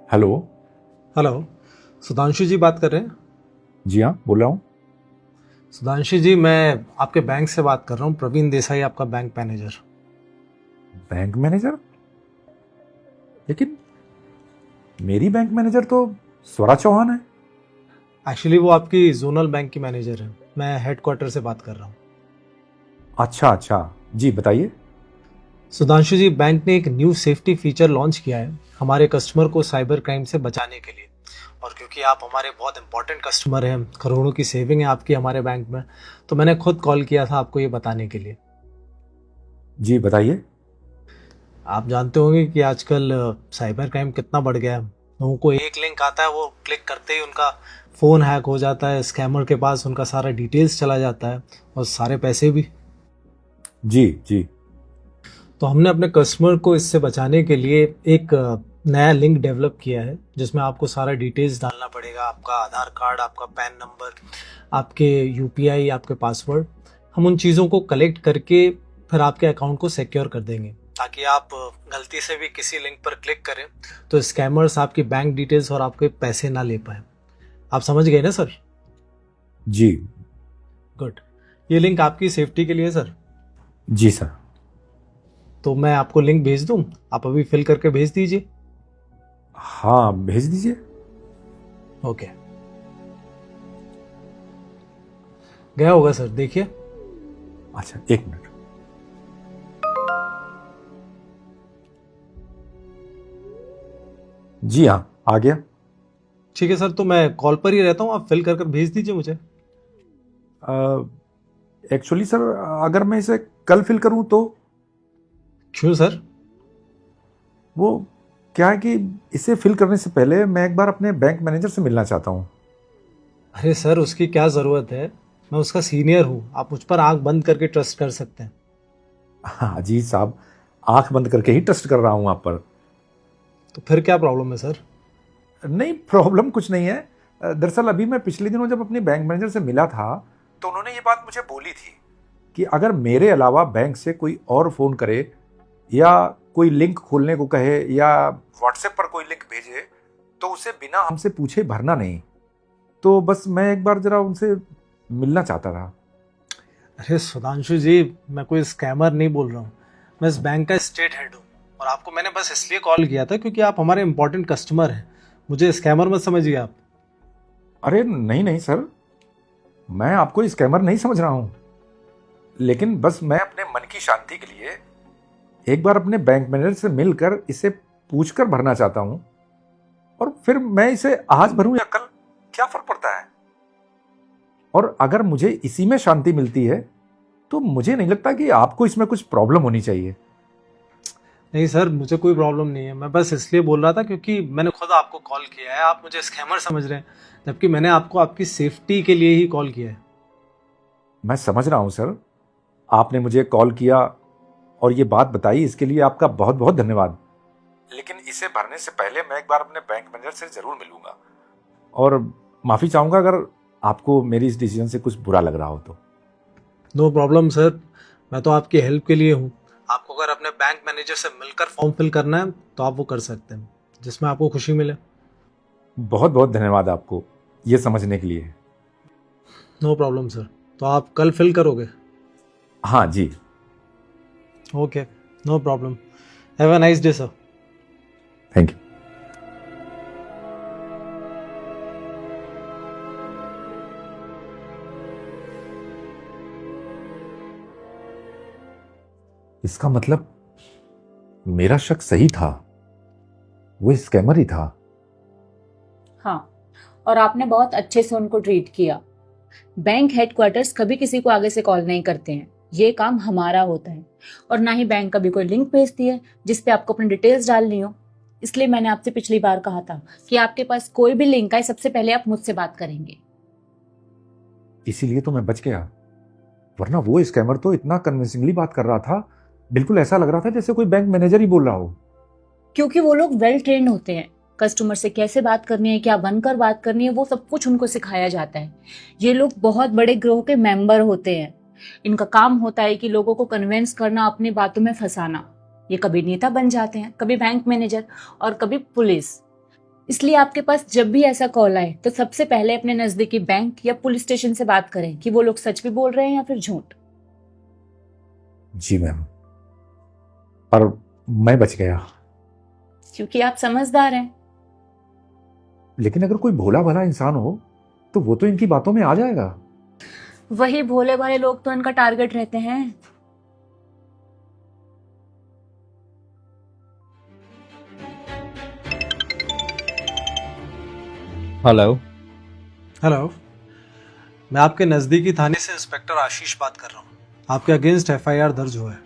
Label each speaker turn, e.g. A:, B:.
A: Hello.
B: Hello. Sudhanshu जी बात कर रहे हैं?
A: जी हाँ, बोल रहा हूँ।
B: सुधांशु जी, मैं आपके बैंक से बात कर रहा हूँ। प्रवीण देसाई, आपका बैंक मैनेजर।
A: Bank manager? लेकिन मेरी बैंक मैनेजर तो स्वरा चौहान है।
B: एक्चुअली वो आपकी जोनल बैंक की मैनेजर है। मैं हेडक्वार्टर से बात कर रहा हूँ।
A: अच्छा अच्छा, जी बताइए।
B: सुधांशु जी, बैंक ने एक न्यू सेफ्टी फीचर लॉन्च किया है हमारे कस्टमर को साइबर क्राइम से बचाने के लिए। और क्योंकि आप हमारे बहुत इंपॉर्टेंट कस्टमर हैं, करोड़ों की सेविंग है आपकी हमारे बैंक में, तो मैंने खुद कॉल किया था आपको ये बताने के लिए।
A: जी बताइए।
B: आप जानते होंगे कि आजकल साइबर क्राइम कितना बढ़ गया है। लोगों को एक लिंक आता है, वो क्लिक करते ही उनका फ़ोन हैक हो जाता है, स्कैमर के पास उनका सारा डिटेल्स चला जाता है और सारे पैसे भी।
A: जी जी।
B: तो हमने अपने कस्टमर को इससे बचाने के लिए एक नया लिंक डेवलप किया है जिसमें आपको सारा डिटेल्स डालना पड़ेगा, आपका आधार कार्ड, आपका पैन नंबर, आपके यूपीआई, आपके पासवर्ड। हम उन चीज़ों को कलेक्ट करके फिर आपके अकाउंट को सिक्योर कर देंगे, ताकि आप गलती से भी किसी लिंक पर क्लिक करें तो स्कैमर्स आपकी बैंक डिटेल्स और आपके पैसे ना ले पाए। आप समझ गए ना सर?
A: जी।
B: गुड। ये लिंक आपकी सेफ्टी के लिए है सर।
A: जी सर।
B: तो मैं आपको लिंक भेज दूं, आप अभी फिल करके भेज दीजिए।
A: हाँ, भेज दीजिए।
B: ओके, गया होगा सर, देखिए।
A: अच्छा, एक मिनट। जी हाँ, आ गया।
B: ठीक है सर, तो मैं कॉल पर ही रहता हूँ, आप फिल कर कर भेज दीजिए मुझे।
A: एक्चुअली सर, अगर मैं इसे कल फिल करूँ तो?
B: क्यों सर?
A: वो क्या है कि इसे फिल करने से पहले मैं एक बार अपने बैंक मैनेजर से मिलना चाहता हूँ।
B: अरे सर, उसकी क्या ज़रूरत है? मैं उसका सीनियर हूँ, आप मुझ पर आंख बंद करके ट्रस्ट कर सकते हैं।
A: हाँ जी साहब, आंख बंद करके ही ट्रस्ट कर रहा हूँ आप पर।
B: तो फिर क्या प्रॉब्लम है सर?
A: नहीं, प्रॉब्लम कुछ नहीं है। दरअसल अभी मैं पिछले दिनों जब अपने बैंक मैनेजर से मिला था तो उन्होंने ये बात मुझे बोली थी कि अगर मेरे अलावा बैंक से कोई और फ़ोन करे या कोई लिंक खोलने को कहे या व्हाट्सएप पर कोई लिंक भेजे तो उसे बिना हमसे पूछे भरना नहीं। तो बस मैं एक बार ज़रा उनसे मिलना चाहता था।
B: अरे सुधांशु जी, मैं कोई स्कैमर नहीं बोल रहा हूँ। मैं इस बैंक का स्टेट हेड हूँ और आपको मैंने बस इसलिए कॉल किया था क्योंकि आप हमारे इंपॉर्टेंट कस्टमर हैं। मुझे स्कैमर मत समझिए आप।
A: अरे नहीं नहीं सर, मैं आपको स्कैमर नहीं समझ रहा हूँ, लेकिन बस मैं अपने मन की शांति के लिए एक बार अपने बैंक मैनेजर से मिलकर इसे पूछकर भरना चाहता हूँ। और फिर मैं इसे आज भरूं या कल, क्या फर्क पड़ता है? और अगर मुझे इसी में शांति मिलती है तो मुझे नहीं लगता कि आपको इसमें कुछ प्रॉब्लम होनी चाहिए।
B: नहीं सर, मुझे कोई प्रॉब्लम नहीं है। मैं बस इसलिए बोल रहा था क्योंकि मैंने खुद आपको कॉल किया है, आप मुझे स्कैमर समझ रहे हैं, जबकि मैंने आपको आपकी सेफ्टी के लिए ही कॉल किया है।
A: मैं समझ रहा हूं सर, आपने मुझे कॉल किया और ये बात बताई, इसके लिए आपका बहुत बहुत धन्यवाद। लेकिन इसे भरने से पहले मैं एक बार अपने बैंक मैनेजर से जरूर मिलूंगा और माफी चाहूंगा अगर आपको मेरी इस डिसीजन से कुछ बुरा लग रहा हो तो।
B: नो प्रॉब्लम सर, मैं तो आपकी हेल्प के लिए हूँ। आपको अगर अपने बैंक मैनेजर से मिलकर फॉर्म फिल करना है तो आप वो कर सकते हैं, जिसमें आपको खुशी मिले।
A: बहुत बहुत धन्यवाद आपको ये समझने के लिए।
B: No problem sir. तो आप कल फिल करोगे?
A: हाँ जी।
B: Okay, no problem. Have a nice day sir.
A: Thank you. इसका मतलब मेरा शक सही था, वो स्कैमर ही था।
C: हाँ, और आपने बहुत अच्छे से उनको ट्रीट किया। बैंक हेडक्वार्टर्स कभी किसी को आगे से कॉल नहीं करते हैं, ये काम हमारा होता है। और ना ही बैंक कभी कोई लिंक भेजती है जिसपे आपको अपनी डिटेल्स डालनी हो। इसलिए मैंने आपसे पिछली बार कहा था कि आपके पास कोई भी लिंक आए सबसे पहले आप मुझसे बात करेंगे।
A: इसीलिए तो मैं बच गया, वरना वो स्कैमर तो इतना कन्विंसिंगली बात कर रहा था, बिल्कुल ऐसा लग रहा था जैसे कोई बैंक मैनेजर ही बोल रहा हो।
C: क्योंकि वो लोग वेल ट्रेन्ड होते हैं। कस्टमर से कैसे बात करनी है, क्या बनकर बात करनी है, वो सब कुछ उनको सिखाया जाता है। ये लोग बहुत बड़े ग्रोह के मेंबर होते हैं। इनका काम होता है कि लोगों को कन्विंस करना, अपनी बातों में फंसाना। ये कभी नेता बन जाते हैं, कभी बैंक मैनेजर और कभी पुलिस। इसलिए आपके पास जब भी ऐसा कॉल आए तो सबसे पहले अपने नजदीकी बैंक या पुलिस स्टेशन से बात करें कि वो लोग सच भी बोल रहे हैं या फिर झूठ।
A: जी मैम, पर मैं बच गया।
C: क्योंकि आप समझदार हैं।
A: लेकिन अगर कोई भोला भाला इंसान हो तो वो तो इनकी बातों में आ जाएगा।
C: वही भोले भाले लोग तो इनका टारगेट रहते हैं।
D: हेलो।
B: हेलो, मैं आपके नज़दीकी थाने से इंस्पेक्टर आशीष बात कर रहा हूँ। आपके अगेंस्ट एफआईआर दर्ज हुआ है।